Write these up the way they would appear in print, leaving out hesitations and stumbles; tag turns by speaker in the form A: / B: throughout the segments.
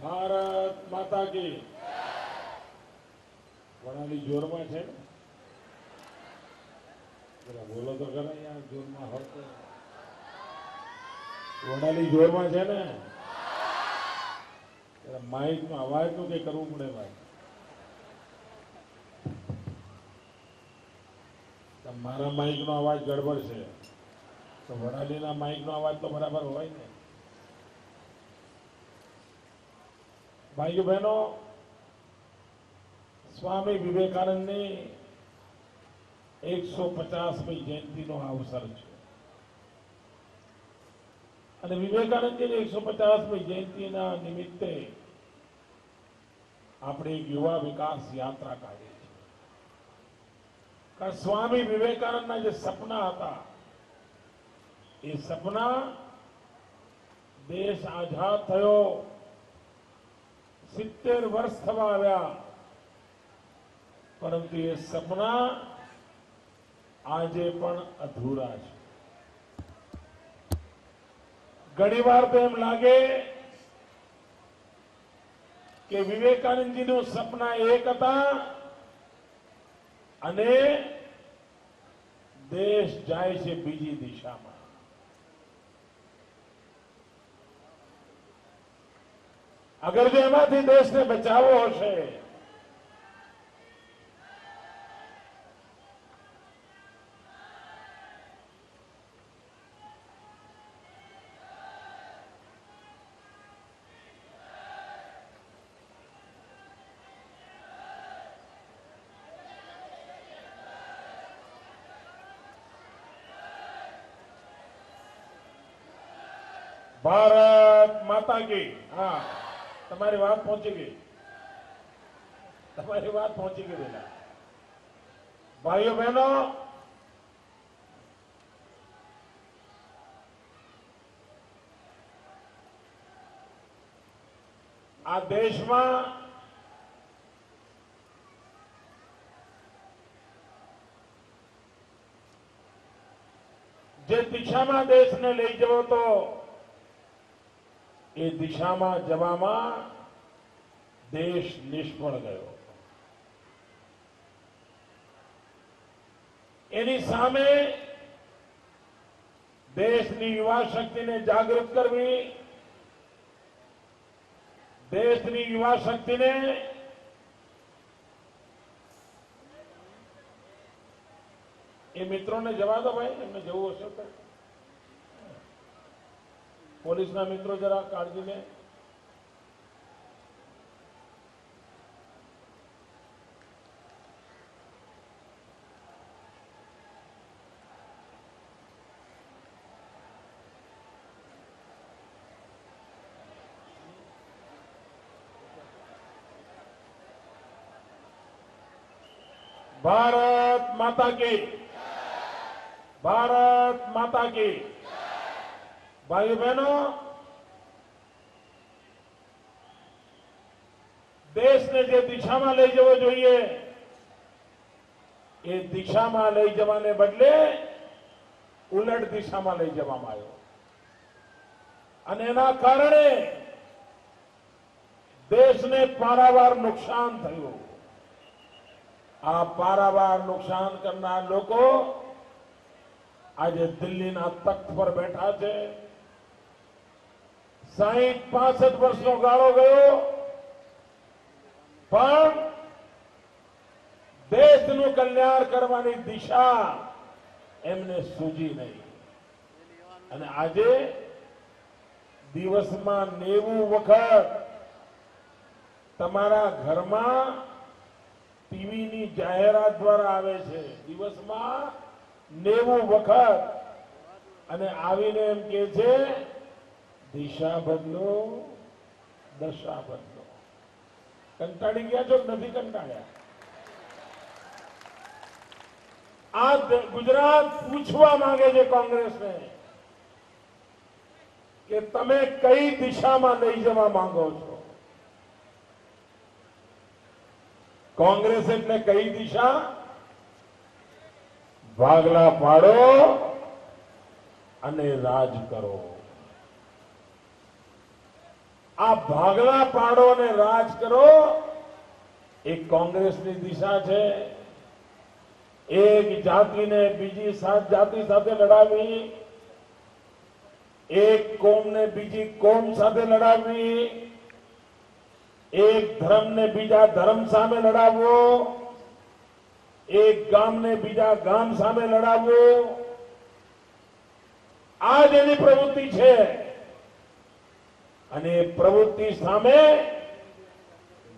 A: ભારત માતા કી વડાલી જોરમાં છે ને જરા બોલો તો ખરા યાર જોરમાં હરતો વડાલી જોરમાં છે ને જરા માઇક નો અવાજ નું કઈ કરવું પડે ભાઈ મારા માઇક નો અવાજ ગડબડ છે તો વડાલીના માઇક નો અવાજ તો બરાબર હોય ને ભાઈઓ બહેનો સ્વામી વિવેકાનંદની 150મી જયંતિનો અવસર છે અને વિવેકાનંદજીની 150મી જયંતિના નિમિત્તે આપણે એક યુવા વિકાસ યાત્રા કાઢી છે કારણ સ્વામી વિવેકાનંદના જે સપના હતા એ સપના દેશ આઝાદ થયો 70 વર્ષ થવા આવ્યા પરંતુ એ સપના આજે પણ અધૂરા છે ઘણીવાર તો એમ લાગે કે વિવેકાનંદજીનું સપના એક હતા અને દેશ જાય છે બીજી દિશામાં અગર જો એમાંથી દેશને બચાવવો હશે ભારત માતા કી હા તમારી વાત પહોંચી ગઈ બેટા ભાઈઓ બહેનો આ દેશમાં જે દિશામાં દેશને લઈ જવો તો એ દિશામાં જવામાં દેશ નિષ્ફળ ગયો એની સામે દેશની યુવા શક્તિને જાગૃત કરવી દેશની યુવા શક્તિને એ મિત્રોને જવા દો ભાઈ એમને જવું હશે તો પોલીસના મિત્રો જરા કાળજી લે ભારત માતા કી ભારત માતા કી ભાઈઓ બહેનો દેશને જે દિશામાં લઈ જવો જોઈએ એ દિશામાં લઈ જવાને બદલે ઉલટ દિશામાં લઈ જવામાં આવ્યો અને એના કારણે દેશને પારાવાર નુકસાન થયું આ પારાવાર નુકસાન કરનાર લોકો આજે દિલ્હીના તખ્ત પર બેઠા છે 60-65 વર્ષનો ગાળો ગયો પણ દેશનું કલ્યાણ કરવાની દિશા એમને સૂજી નહીં અને આજે દિવસમાં 90 વખત તમારા ઘરમાં ટીવીની જાહેરાત દ્વારા આવે છે દિવસમાં 90 વખત અને આવીને એમ કે છે દિશા બદલો દશા બદલો કંટાળી ગયા છો નથી કંટાળ્યા આ ગુજરાત પૂછવા માંગે છે કોંગ્રેસને કે તમે કઈ દિશામાં લઈ જવા માંગો છો કોંગ્રેસ એટલે કઈ દિશા ભાગલા પાડો અને રાજ કરો આ ભાગલા પાડો અને રાજ કરો એ કોંગ્રેસની દિશા છે। એક જાતિને બીજી જાતિ સાથે લડાવવી, એક કોમને બીજી કોમ સાથે લડાવવી, એક ધર્મને બીજા ધર્મ સામે લડાવવો, એક ગામને બીજા ગામ સામે લડાવવો, આ જ એની પ્રવૃત્તિ છે। અને એ પ્રવૃત્તિ સામે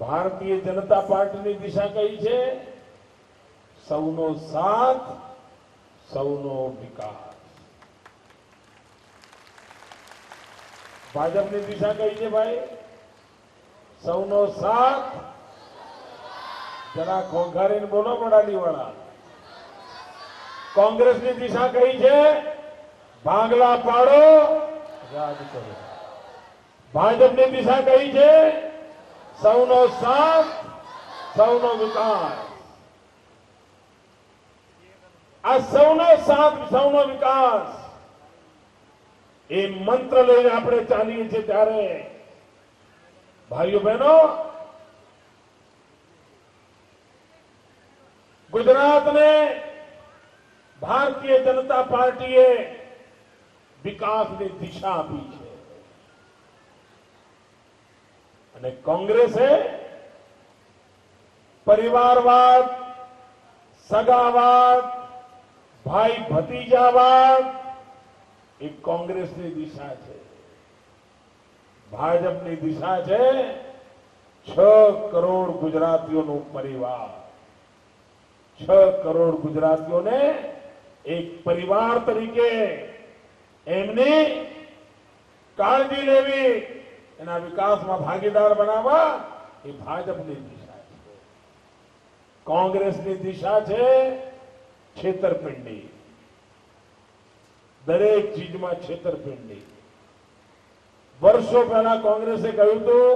A: ભારતીય જનતા પાર્ટીની દિશા કઈ છે? સૌનો સાથ, સૌનો વિકાસ। ભાજપની દિશા કઈ છે ભાઈ? સૌનો સાથ। જરા ખોંખારીને બોલો બડાલી વાળા। કોંગ્રેસની દિશા કઈ છે? ભાગલા પાડો, રાજ કરો। ભાજપની દિશા કઈ છે? સૌનો સાથ, સૌનો વિકાસ। આ સૌનો સાથ, સૌનો વિકાસ એ મંત્ર લઈને આપણે ચાલીએ છીએ ત્યારે ભાઈઓ બહેનો, ગુજરાતને ભારતીય જનતા પાર્ટીએ વિકાસની દિશા આપી છે અને કોંગ્રેસે પરિવારવાદ, સગાવાદ, ભાઈ ભતીજાવાદ એ કોંગ્રેસની દિશા છે। ભાજપની દિશા છે 6 કરોડ ગુજરાતીઓનું પરિવાર। 6 કરોડ ગુજરાતીઓને એક પરિવાર તરીકે એમની કાળજી લેવી, એના વિકાસમાં ભાગીદાર બનાવવા એ ભાજપની દિશા છે। કોંગ્રેસની દિશા છે છેતરપિંડી, દરેક ચીજમાં છેતરપિંડી। વર્ષો પહેલા કોંગ્રેસે કહ્યું હતું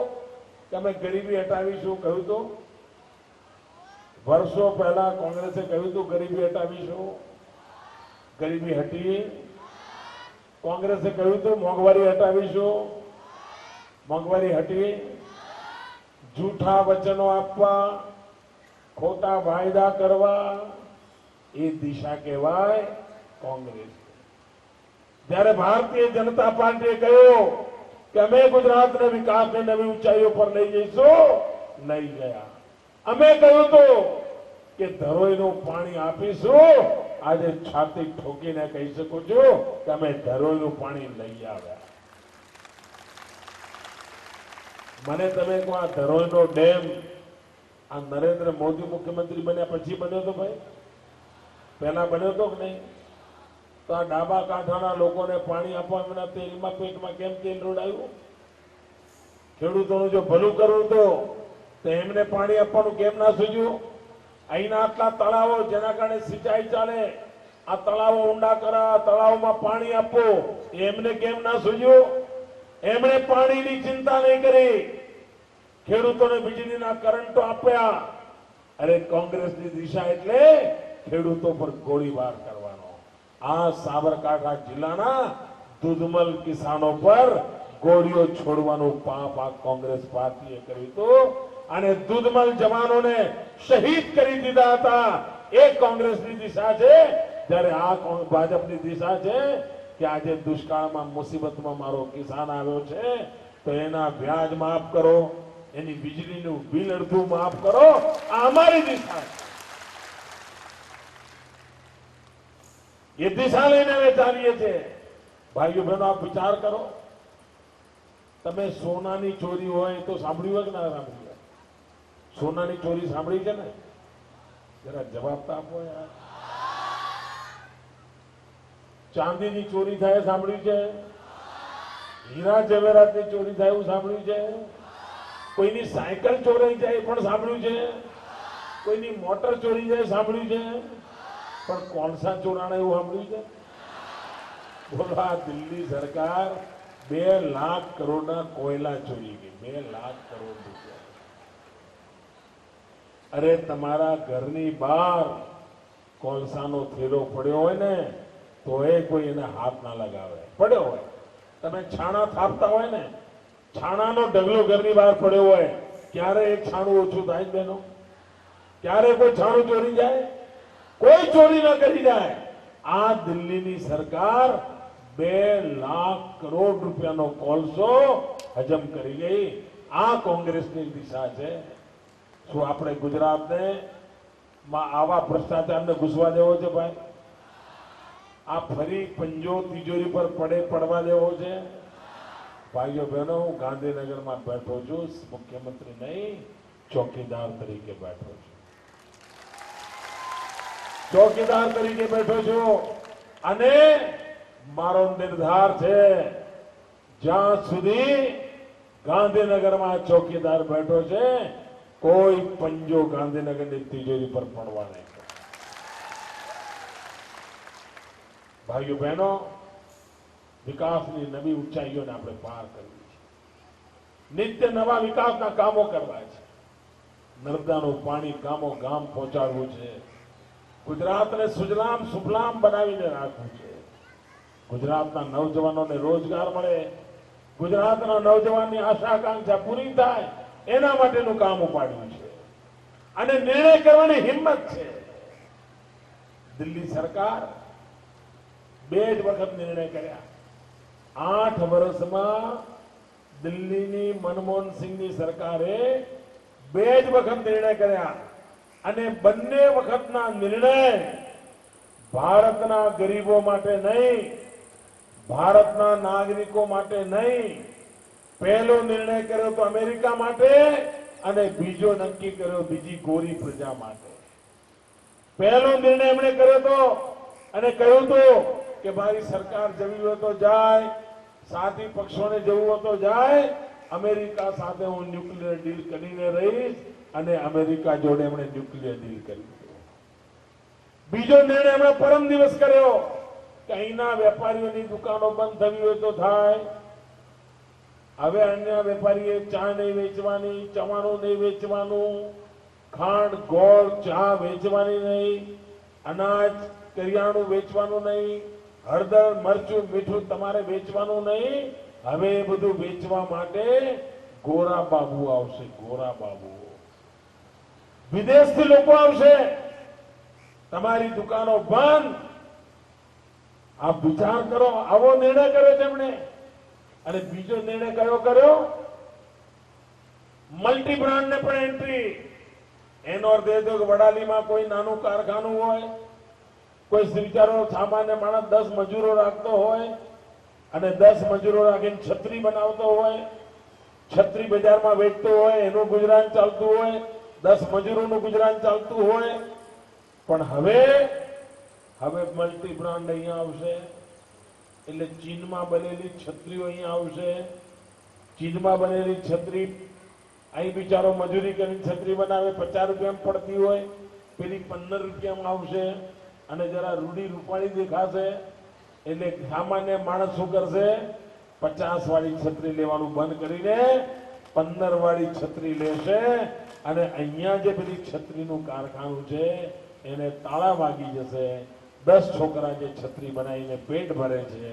A: કે અમે ગરીબી હટાવીશું, કહ્યું હતું। વર્ષો પહેલા કોંગ્રેસે કહ્યું હતું ગરીબી હટાવીશું, ગરીબી હટી। કોંગ્રેસે કહ્યું હતું મોંઘવારી હટાવીશું, મોંઘવારી હટી। જૂઠા વચનો આપવા, ખોટા વાયદા કરવા એ દિશા કહેવાય કોંગ્રેસ। જ્યારે ભારતીય જનતા પાર્ટીએ કહ્યું કે અમે ગુજરાતને વિકાસની નવી ઊંચાઈઓ પર લઈ જઈશું, નહીં ગયા। અમે કહ્યું હતું કે ધરોઈનું પાણી આપીશું, આજે છાતી ઠોકીને કહી શકું છું કે અમે ધરોઈનું પાણી લઈ આવ્યા। મને તમે કહો આ ધરોઈનો ડેમ આ નરેન્દ્ર મોદી મુખ્યમંત્રી બન્યા પછી બન્યો હતો ભાઈ? પહેલા બન્યો હતો કે નહીં? તો આ ડાબા કાંઠાના લોકોને પાણી આપવા વિના તેલમાં પેટમાં કેમ તેલ રોડાયું? ખેડૂતોનું જો ભલું કરવું તો એમને પાણી આપવાનું કેમ ના સૂજ્યું? અહીંના આટલા તળાવો જેના કારણે સિંચાઈ ચાલે, આ તળાવો ઊંડા કરા, તળાવમાં પાણી આપો, એમને કેમ ના સૂજ્યું? એમણે પાણીની ચિંતા નહીં કરી, ખેડૂતોને વીજળીના કરંટો આપ્યા। અરે કોંગ્રેસની દિશા એટલે ખેડૂતો પર ગોળીબાર કરવાનો। આ સાબરકાંઠા જિલ્લાના દૂધમલ કિસાનો પર ગોળીઓ છોડવાનું પાપ આ કોંગ્રેસ પાર્ટીએ કર્યું હતું અને દૂધમલ જવાનોને શહીદ કરી દીધા હતા। એ કોંગ્રેસની દિશા છે। જ્યારે આ ભાજપની દિશા છે કે આજે દુષ્કાળમાં મુસીબતમાં મારો કિસાન આવ્યો છે તો એના વ્યાજ માફ કરો, એની વીજળીનું બિલ અડધું માફ કરો, આ અમારી દિશા છે। એ દિશા લઈને અમે ચાલીએ છીએ। ભાઈઓ બહેનો આપ વિચાર કરો, તમે સોનાની ચોરી હોય તો સાંભળ્યું હોય કે ના સાંભળ્યું હોય? સોનાની ચોરી સાંભળી છે ને? જરા જવાબ તો આપો યાર। ચાંદીની ચોરી થાય સાંભળ્યું છે? હીરા જવેરાતની ચોરી થાય એવું સાંભળ્યું છે? કોઈની સાયકલ ચોરાઈ જાય પણ સાંભળ્યું છે? કોઈની મોટર ચોરી જાય સાંભળ્યું છે? પણ કોણસા ચોરાણા એવું સાંભળ્યું છે? બોલો, આ દિલ્હી સરકાર 2 લાખ કરોડના કોયલા ચોરી ગઈ। 2 લાખ કરોડ રૂપિયા। અરે તમારા ઘરની બહાર કોલસાનો થેલો પડ્યો હોય ને તો એ કોઈ એને હાથ ના લગાવે, પડ્યો હોય। તમે છાણા થાપતા હોય ને છાણાનો ઢગલો ઘરની બહાર પડ્યો હોય, ક્યારે એક છાણું ઓછું થાય બેનો? ક્યારે કોઈ છાણું ચોરી જાય? કોઈ ચોરી ન કરી જાય. આ દિલ્હીની સરકાર 2 લાખ કરોડ રૂપિયાનો કોલસો હજમ કરી ગઈ. આ કોંગ્રેસની દિશા છે. શું આપણે ગુજરાતને આવા ભ્રષ્ટાચારને ઘૂસવા દેવો છે ભાઈ? આ ફરી પંજો તિજોરી પર પડવા દેવો છે? ભાઈઓ બહેનો, હું ગાંધીનગરમાં બેઠો છું, મુખ્યમંત્રી નહીં, ચોકીદાર તરીકે બેઠો છું. ચોકીદાર તરીકે બેઠો છું અને મારો નિર્ધાર છે, જ્યાં સુધી ગાંધીનગરમાં ચોકીદાર બેઠો છે, કોઈ પંજો ગાંધીનગરની તિજોરી પર પડવા નહીં. ભાઈઓ બહેનો, વિકાસની નવી ઊંચાઈઓને આપણે પાર કરવી છે. નિત્ય નવા વિકાસના કામો કરવા છે. નર્મદાનું પાણી ગામો ગામ પહોંચાડવું છે. ગુજરાતને સુજલામ સુફલામ બનાવીને રાખવું છે. ગુજરાતના નવજવાનોને રોજગાર મળે, ગુજરાતના નવજવાનની આશા આકાંક્ષા પૂરી થાય, એના માટેનું કામ ઉપાડ્યું છે અને નિર્ણય કરવાની હિંમત છે. દિલ્હી સરકાર 2 જ વખત નિર્ણય કર્યા. 8 વર્ષમાં દિલ્હીની મનમોહનસિંહની સરકારે 2 જ વખત નિર્ણય કર્યા અને બંને વખતના નિર્ણય ભારતના ગરીબો માટે નહીં, ભારતના નાગરિકો માટે નહીં. પહેલો નિર્ણય કર્યો તો અમેરિકા માટે અને બીજો નક્કી કર્યો બીજી ગોરી પ્રજા માટે. પહેલો નિર્ણય એમણે કર્યો તો અને કહ્યું તો કે મારી સરકાર જવી હોય તો જાય, સાથી પક્ષોને જવું હોય તો જાય, અમેરિકા સાથે હું ન્યુક્લિયર ડીલ કરીને રહીશ અને અમેરિકા જોડે એમણે ન્યુક્લિયર ડીલ કરી. બીજો નિર્ણય એમણે પરમ દિવસ કર્યો કે અહીંના વેપારીઓની દુકાનો બંધ થવી હોય તો થાય. હવે અન્ય વેપારીએ ચા નહીં વેચવાની, ચવાણું નહીં વેચવાનું, ખાંડ ગોળ ચા વેચવાની નહીં, અનાજ કરિયાણું વેચવાનું નહીં, હળદર મરચું મીઠું તમારે વેચવાનું નહીં. હવે એ બધું વેચવા માટે ગોરા બાબુ આવશે. ગોરા બાબુ, વિદેશથી લોકો આવશે, તમારી દુકાનો બંધ. આપ વિચાર કરો, આવો નિર્ણય કર્યો તેમણે. અને બીજો નિર્ણય કયો કર્યો? મલ્ટી બ્રાન્ડને પણ એન્ટ્રી. એનો અર્થ એ થયો કે વડાલીમાં કોઈ નાનું કારખાનું હોય, કોઈ વિચારો સામાન્ય માણસ 10 મજૂરો રાખતો હોય અને 10 મજૂરો રાખીને છત્રી બનાવતો હોય, છત્રી બજારમાં વેચતો હોય, એનું ગુજરાન ચાલતું હોય, 10 મજૂરોનું ગુજરાન ચાલતું હોય. પણ હવે મલ્ટી બ્રાન્ડ અહીંયા આવશે. એટલે ચીનમાં બનેલી છત્રીઓ અહીંયા આવશે. ચીનમાં બનેલી છત્રી અહીં બિચારો મજૂરી કરીને છત્રી બનાવે, 50 રૂપિયામાં પડતી હોય, પેલી 15 રૂપિયામાં આવશે અને જરા રૂડી રૂપાળી દેખાશે. એટલે સામાન્ય માણસ શું કરશે? 50 વાળી છત્રી લેવાનું બંધ કરીને 15 વાળી છત્રી લેશે અને અહીંયા જે પેલી છત્રીનું કારખાનું છે એને તાળા વાગી જશે. 10 છોકરા જે છત્રી બનાવીને પેટ ભરે છે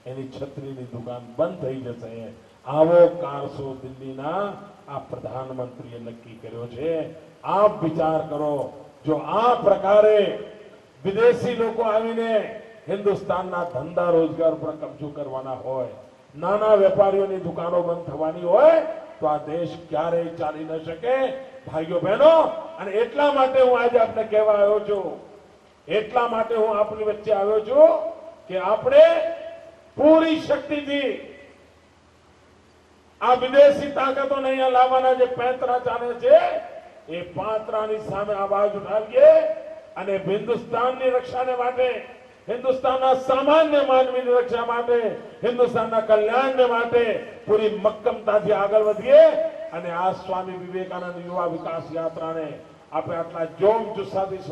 A: એની છત્રીની દુકાન બંધ થઈ જશે. આવો કારસો દિલ્હીના આ પ્રધાનમંત્રીએ નક્કી કર્યો છે. આપ વિચાર કરો, જો આ પ્રકારે વિદેશી લોકો આવીને હિન્દુસ્તાનના ધંધા રોજગાર પર કબજો કરવાના હોય, નાના વેપારીઓની દુકાનો બંધ થવાની હોય, તો આ દેશ ક્યારેય ચાલી ન શકે. ભાઈઓ બહેનો, અને એટલા માટે હું આજે આપને કહેવા આવ્યો છું, એટલા માટે હું આપની વચ્ચે આવ્યો છું કે આપણે પૂરી શક્તિથી આ વિદેશી તાકાતોને અહીંયા લાવવાના જે પેંતરા ચાલે છે એ પાંતરાની સામે અવાજ ઉઠાવીએ અને હિન્દુસ્તાનની રક્ષાને માટે, હિન્દુસ્તાનના સામાન્ય માનવીની રક્ષા માટે, હિન્દુસ્તાનના કલ્યાણને માટે પૂરી મક્કમતાથી આગળ વધીએ અને આ સ્વામી વિવેકાનંદ યુવા વિકાસ યાત્રાને આપણે આટલા જોમ જુસ્સાથી